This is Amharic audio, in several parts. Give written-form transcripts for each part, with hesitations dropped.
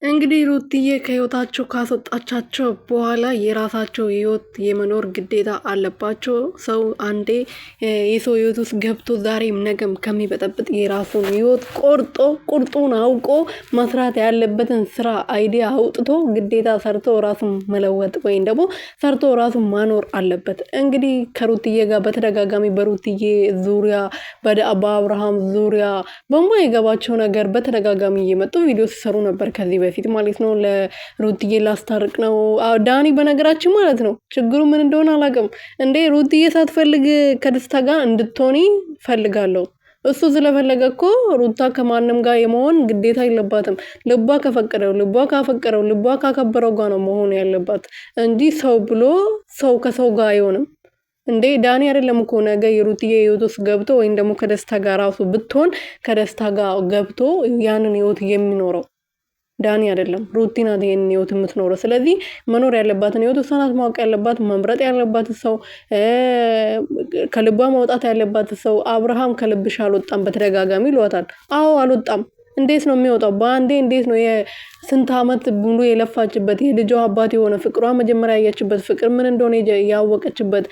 እንግዲህ ሩትዬ ከህይወታቸው ካስወጣቻቸው በኋላ የራሳቸው ህይወት የመኖር ግዴታ አለባቸው። ሰው አንዴ የሰው ህይወት ውስጥ ገብቶ ዛሬም ነገም ከሚበጠብጥ የራሱን ህይወት ቁርጡን አውቆ መስራት ያለበትን ስራ አይዲያ አውጥቶ ግዴታ ሰርቶ ራሱን መለወጥ ወይም ደግሞ ሰርቶ ራሱን ማኖር አለበት። እንግዲህ ከሩትዬ ጋር በተደጋጋሚ በሩትዬ ዙሪያ በአብርሃም ዙሪያ በማይገባቸው ነገር በተደጋጋሚ እየመጡ ቪዲዮ ሲሰሩ ነበር ከዚህ በፊት ማለት ነው። ለሩትዬ ላስታርቅ ነው ዳኒ በነገራችን ማለት ነው። ችግሩ ምን እንደሆነ አላውቅም እንዴ ሩትዬ ሳትፈልግ ከደስታ ጋር እንድትሆኒ ፈልጋለሁ። እሱ ስለፈለገ እኮ ሩታ ከማንም ጋር የመሆን ግዴታ የለባትም። ልቧ ከፈቀደው ልቧ ካፈቀረው ልቧ ካከበረው ጋር ነው መሆን ያለባት እንጂ ሰው ብሎ ሰው ከሰው ጋር አይሆንም። እንዴ ዳኒ አይደለም እኮ ነገ የሩትዬ ህይወት ውስጥ ገብቶ ወይም ደግሞ ከደስታ ጋር ራሱ ብትሆን ከደስታ ጋር ገብቶ ያንን ህይወት የሚኖረው ዳኒ አይደለም ሩቲ ናት ይሄንን ህይወት የምትኖረው። ስለዚህ መኖር ያለባትን ህይወት እሷ ናት ማወቅ ያለባት፣ መምረጥ ያለባት ሰው፣ ከልቧ ማውጣት ያለባት ሰው። አብርሃም ከልብሽ አልወጣም በተደጋጋሚ ይሏታል። አዎ አልወጣም። እንዴት ነው የሚወጣው? በአንዴ እንዴት ነው የስንት አመት ሙሉ የለፋችበት የልጇ አባት የሆነ ፍቅሯ መጀመሪያ ያየችበት ፍቅር ምን እንደሆነ ያወቀችበት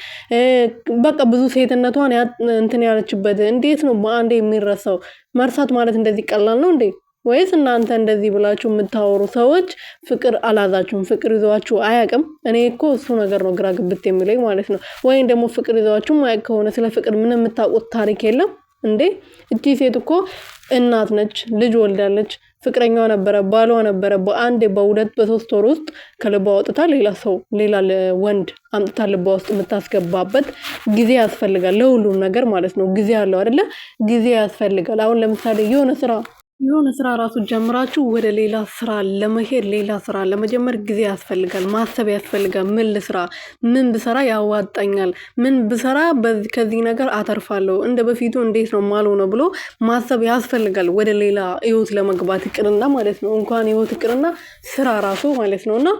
በቃ ብዙ ሴትነቷን እንትን ያለችበት እንዴት ነው በአንዴ የሚረሳው? መርሳት ማለት እንደዚህ ቀላል ነው እንዴ? ወይስ እናንተ እንደዚህ ብላችሁ የምታወሩ ሰዎች ፍቅር አላዛችሁም? ፍቅር ይዟችሁ አያውቅም? እኔ እኮ እሱ ነገር ነው ግራ ግብት የሚለኝ ማለት ነው። ወይም ደግሞ ፍቅር ይዟችሁ ማያውቅ ከሆነ ስለ ፍቅር ምን የምታውቁት ታሪክ የለም እንዴ? እቺ ሴት እኮ እናት ነች፣ ልጅ ወልዳለች፣ ፍቅረኛዋ ነበረ፣ ባሏ ነበረ። በአንድ በሁለት በሶስት ወር ውስጥ ከልቧ ወጥታ ሌላ ሰው ሌላ ወንድ አምጥታ ልቧ ውስጥ የምታስገባበት ጊዜ ያስፈልጋል። ለሁሉም ነገር ማለት ነው ጊዜ አለው አይደለ? ጊዜ ያስፈልጋል። አሁን ለምሳሌ የሆነ ስራ ራሱ ጀምራችሁ ወደ ሌላ ስራ ለመሄድ ሌላ ስራ ለመጀመር ጊዜ ያስፈልጋል፣ ማሰብ ያስፈልጋል። ምን ልስራ፣ ምን ብሰራ ያዋጣኛል፣ ምን ብሰራ ከዚህ ነገር አተርፋለሁ፣ እንደ በፊቱ እንዴት ነው ማልሆነው ብሎ ማሰብ ያስፈልጋል። ወደ ሌላ ህይወት ለመግባት ይቅርና ማለት ነው እንኳን ህይወት ይቅርና ስራ ራሱ ማለት ነው። እና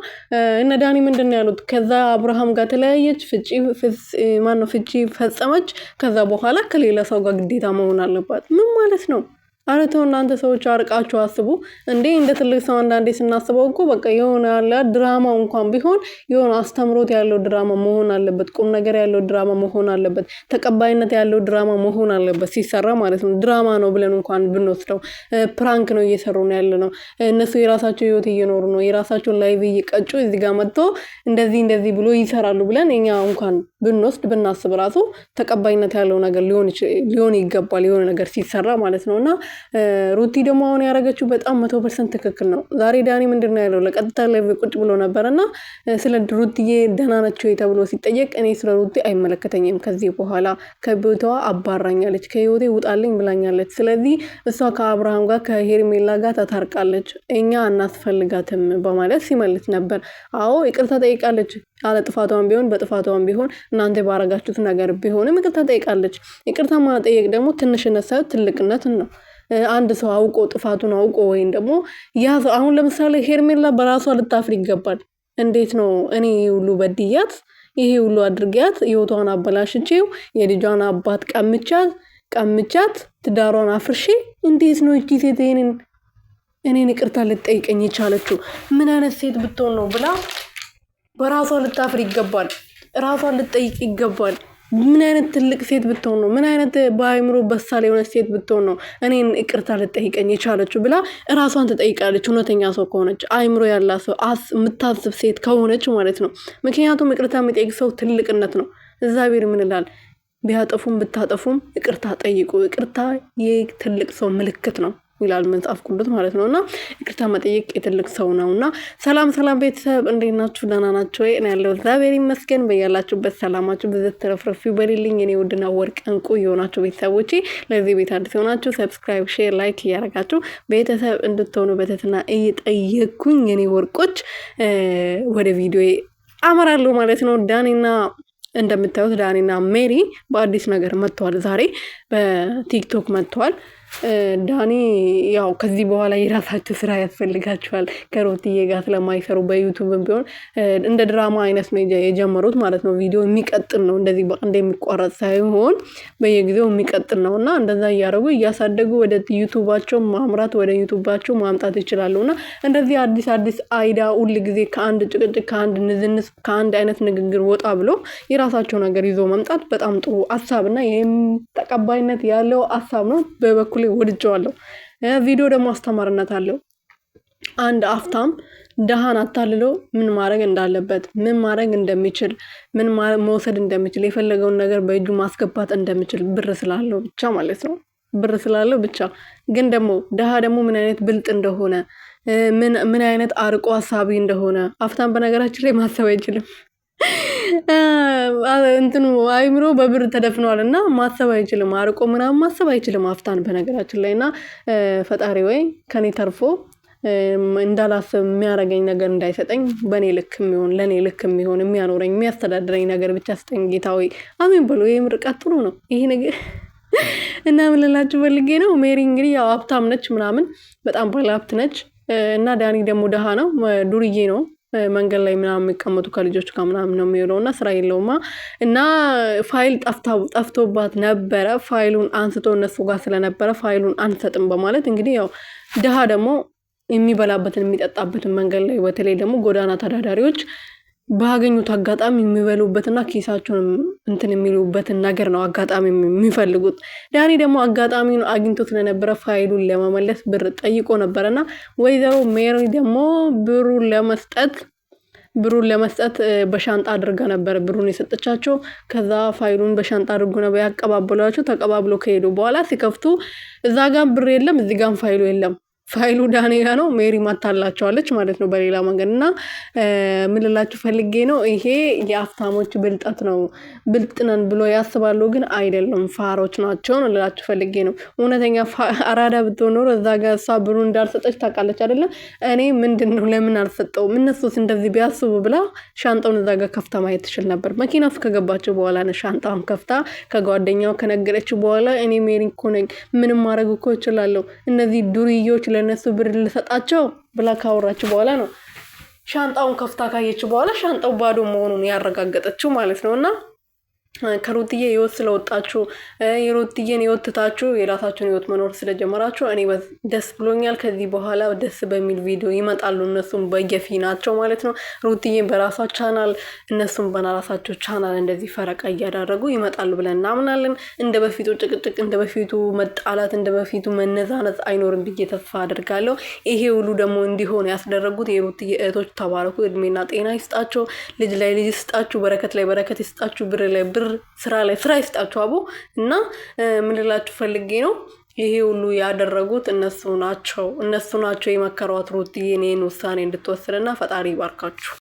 እነ ዳኒ ምንድን ነው ያሉት? ከዛ አብርሃም ጋር ተለያየች፣ ፍቺ ፈጸመች። ከዛ በኋላ ከሌላ ሰው ጋር ግዴታ መሆን አለባት። ምን ማለት ነው? ኧረ ተው እናንተ ሰዎች አርቃችሁ አስቡ እንዴ! እንደ ትልቅ ሰው አንዳንዴ ስናስበው እኮ በቃ የሆነ ያለ ድራማው እንኳን ቢሆን የሆነ አስተምሮት ያለው ድራማ መሆን አለበት፣ ቁም ነገር ያለው ድራማ መሆን አለበት፣ ተቀባይነት ያለው ድራማ መሆን አለበት ሲሰራ ማለት ነው። ድራማ ነው ብለን እንኳን ብንወስደው ፕራንክ ነው እየሰሩ ነው ያለ ነው። እነሱ የራሳቸው ህይወት እየኖሩ ነው፣ የራሳቸውን ላይቭ እየቀጩ እዚህ ጋር መጥቶ እንደዚህ ብሎ ይሰራሉ ብለን እኛ እንኳን ብንወስድ ብናስብ ራሱ ተቀባይነት ያለው ነገር ሊሆን ይገባል የሆነ ነገር ሲሰራ ማለት ነውና ሩቲ ደግሞ አሁን ያደረገችው በጣም 100% ትክክል ነው። ዛሬ ዳኒ ምንድነው ያለው? ለቀጥታ ላይ ቁጭ ብሎ ነበርና ስለ ሩቲዬ ደህና ነች ተብሎ ሲጠየቅ እኔ ስለ ሩቲ አይመለከተኝም፣ ከዚህ በኋላ ከቤቷ አባራኛለች፣ ከህይወቴ ውጣልኝ ብላኛለች። ስለዚህ እሷ ከአብርሃም ጋር ከሄርሜላ ጋር ተታርቃለች፣ እኛ እናስፈልጋትም በማለት ሲመልስ ነበር። አዎ ይቅርታ ጠይቃለች። ያለ ጥፋቷን ቢሆን በጥፋቷን ቢሆን እናንተ ባረጋችሁት ነገር ቢሆንም ይቅርታ ጠይቃለች። ይቅርታ ማጠየቅ ደግሞ ትንሽነት ሳይሆን ትልቅነት ነው። አንድ ሰው አውቆ ጥፋቱን አውቆ ወይም ደግሞ ያ ሰው አሁን ለምሳሌ ሄርሜላ በራሷ ልታፍር ይገባል። እንዴት ነው እኔ ሁሉ በድያት ይሄ ሁሉ አድርጊያት ህይወቷን አበላሽቼው የልጇን አባት ቀምቻት ትዳሯን አፍርሼ እንዴት ነው እቺ ሴት እኔን ይቅርታ ልትጠይቀኝ የቻለችው? ምን አይነት ሴት ብትሆን ነው ብላ በራሷ ልታፍር ይገባል። ራሷን ልትጠይቅ ይገባል። ምን አይነት ትልቅ ሴት ብትሆን ነው? ምን አይነት በአእምሮ በሳል የሆነች ሴት ብትሆን ነው እኔን ይቅርታ ልጠይቀኝ የቻለችው ብላ ራሷን ትጠይቃለች። እውነተኛ ሰው ከሆነች አእምሮ ያላት ሰው የምታስብ ሴት ከሆነች ማለት ነው። ምክንያቱም ይቅርታ የሚጠይቅ ሰው ትልቅነት ነው። እግዚአብሔር ምን ይላል? ቢያጠፉም ብታጠፉም ይቅርታ ጠይቁ፣ ይቅርታ የትልቅ ሰው ምልክት ነው ይላል መጽሐፍ ቅዱስ ማለት ነውና ይቅርታ መጠየቅ የትልቅ ሰው ነውና። ሰላም ቤተሰብ እንዴት ናችሁ? ደህና ናችሁ ወይ? እኔ ያለው እግዚአብሔር ይመስገን። በያላችሁበት ሰላማችሁ ብዝት ተረፍረፍ ይበልልኝ። እኔ ውድና ወርቅ እንቁ የሆናችሁ ቤተሰቦቼ፣ ለዚህ ቤት አዲስ የሆናችሁ ሰብስክራይብ፣ ሼር፣ ላይክ እያደረጋችሁ ቤተሰብ እንድትሆኑ በትህትና እየጠየኩኝ እኔ ወርቆች ወደ ቪዲዮ አመራለሁ ማለት ነው። እንደምታዩት ዳኒና ሜሪ በአዲስ ነገር መጥተዋል። ዛሬ በቲክቶክ መጥተዋል። ዳኒ ያው ከዚህ በኋላ የራሳቸው ስራ ያስፈልጋቸዋል ከሩትዬ ጋር ስለማይሰሩ በዩቲዩብም ቢሆን እንደ ድራማ አይነት ነው የጀመሩት ማለት ነው። ቪዲዮ የሚቀጥል ነው እንደዚህ በአንድ የሚቋረጥ ሳይሆን በየጊዜው የሚቀጥል ነው እና እንደዛ እያደረጉ እያሳደጉ ወደ ዩቲዩባቸው ማምራት ወደ ዩቲዩባቸው ማምጣት ይችላሉ። እና እንደዚህ አዲስ አይዳ ሁል ጊዜ ከአንድ ጭቅጭቅ ከአንድ ንዝንስ ከአንድ አይነት ንግግር ወጣ ብሎ የራሳቸው ነገር ይዞ መምጣት በጣም ጥሩ ሀሳብ እና ይህም ተቀባይነት ያለው ሀሳብ ነው። በበኩሌ ወድጀዋለሁ። ቪዲዮ ደግሞ አስተማሪነት አለው። አንድ ሀብታም ደሃን አታልሎ ምን ማድረግ እንዳለበት ምን ማድረግ እንደሚችል ምን መውሰድ እንደሚችል የፈለገውን ነገር በእጁ ማስገባት እንደሚችል ብር ስላለው ብቻ ማለት ነው። ብር ስላለው ብቻ ግን ደግሞ ደሃ ደግሞ ምን አይነት ብልጥ እንደሆነ ምን አይነት አርቆ ሀሳቢ እንደሆነ ሀብታም በነገራችን ላይ ማሰብ አይችልም። እንትኑ አይምሮ በብር ተደፍኗል እና ማሰብ አይችልም። አርቆ ምናምን ማሰብ አይችልም ሀብታም በነገራችን ላይ እና ፈጣሪ ወይ ከኔ ተርፎ እንዳላስብ የሚያደርገኝ ነገር እንዳይሰጠኝ በእኔ ልክ የሚሆን ለእኔ ልክ የሚሆን የሚያኖረኝ የሚያስተዳድረኝ ነገር ብቻ ስጠኝ ጌታ ሆይ አሜን በሉ። ይህ ምርቃት ጥሩ ነው ይሄ ነገር እና ምን ልላችሁ ፈልጌ ነው። ሜሪ እንግዲህ ያው ሀብታም ነች ምናምን በጣም ባለ ሀብት ነች እና ዳኒ ደግሞ ደሃ ነው ዱርዬ ነው። መንገድ ላይ ምናምን የሚቀመጡ ከልጆች ጋር ምናምን ነው የሚውለው እና ስራ የለውማ እና ፋይል ጠፍቶባት ነበረ። ፋይሉን አንስቶ እነሱ ጋር ስለነበረ ፋይሉን አንሰጥም በማለት እንግዲህ ያው ደሃ ደግሞ የሚበላበትን የሚጠጣበትን መንገድ ላይ በተለይ ደግሞ ጎዳና ተዳዳሪዎች ባገኙት አጋጣሚ የሚበሉበትና ኪሳቸውን እንትን የሚሉበትን ነገር ነው አጋጣሚ የሚፈልጉት። ዳኒ ደግሞ አጋጣሚውን አግኝቶ ስለነበረ ፋይሉን ለመመለስ ብር ጠይቆ ነበረና ወይዘሮ ሜሪ ደግሞ ብሩን ለመስጠት በሻንጣ አድርጋ ነበር ብሩን የሰጠቻቸው። ከዛ ፋይሉን በሻንጣ አድርጎ ነበር ያቀባበሏቸው። ተቀባብሎ ከሄዱ በኋላ ሲከፍቱ እዛ ጋር ብር የለም እዚህ ጋር ፋይሉ የለም። ፋይሉ ዳኒ ጋር ነው። ሜሪ ማታላቸዋለች ማለት ነው በሌላ መንገድ እና ምን ልላችሁ ፈልጌ ነው ይሄ የሀብታሞች ብልጠት ነው። ብልጥ ነን ብሎ ያስባሉ ግን አይደለም ፋሮች ናቸው ነው ልላችሁ ፈልጌ ነው። እውነተኛ አራዳ ብትሆን ኖሮ እዛ ጋር እሷ ብሩ እንዳልሰጠች ታውቃለች አይደለ? እኔ ምንድነው ለምን አልሰጠውም እነሱስ እንደዚህ ቢያስቡ ብላ ሻንጣውን እዛ ጋር ከፍታ ማየት ትችል ነበር። መኪና ውስጥ ከገባችው በኋላ ነው ሻንጣውን ከፍታ ከጓደኛው ከነገረችው በኋላ እኔ ሜሪ እኮ ነኝ ምንም ማድረግ እኮ እችላለሁ እነዚህ ዱርዬዎች ለነሱ ብር ልሰጣቸው ብላ ካወራችሁ በኋላ ነው ሻንጣውን ከፍታ ካየችው በኋላ ሻንጣው ባዶ መሆኑን ያረጋገጠችው ማለት ነው። እና ከሩትዬ ህይወት ስለወጣችሁ የሩትዬን ህይወት ትታችሁ የራሳችሁን ህይወት መኖር ስለጀመራችሁ እኔ ደስ ብሎኛል። ከዚህ በኋላ ደስ በሚል ቪዲዮ ይመጣሉ እነሱም በየፊናቸው ማለት ነው። ሩትዬን በራሷ ቻናል እነሱም በራሳቸው ቻናል እንደዚህ ፈረቃ እያደረጉ ይመጣሉ ብለን እናምናለን። እንደ በፊቱ ጭቅጭቅ እንደ በፊቱ መጣላት እንደ በፊቱ መነዛነዝ አይኖርም ብዬ ተስፋ አድርጋለሁ። ይሄ ሁሉ ደግሞ እንዲሆን ያስደረጉት የሩትዬ እህቶች ተባረኩ፣ እድሜና ጤና ይስጣቸው፣ ልጅ ላይ ልጅ ይስጣችሁ፣ በረከት ላይ በረከት ይስጣችሁ፣ ብር ላይ ብር ስራ ላይ ስራ ይስጣችሁ አቦ። እና ምን ልላችሁ ፈልጌ ነው ይሄ ሁሉ ያደረጉት እነሱ ናቸው የመከሯት ሩትዬን ይሄን ውሳኔ እንድትወስንና ፈጣሪ ይባርካችሁ።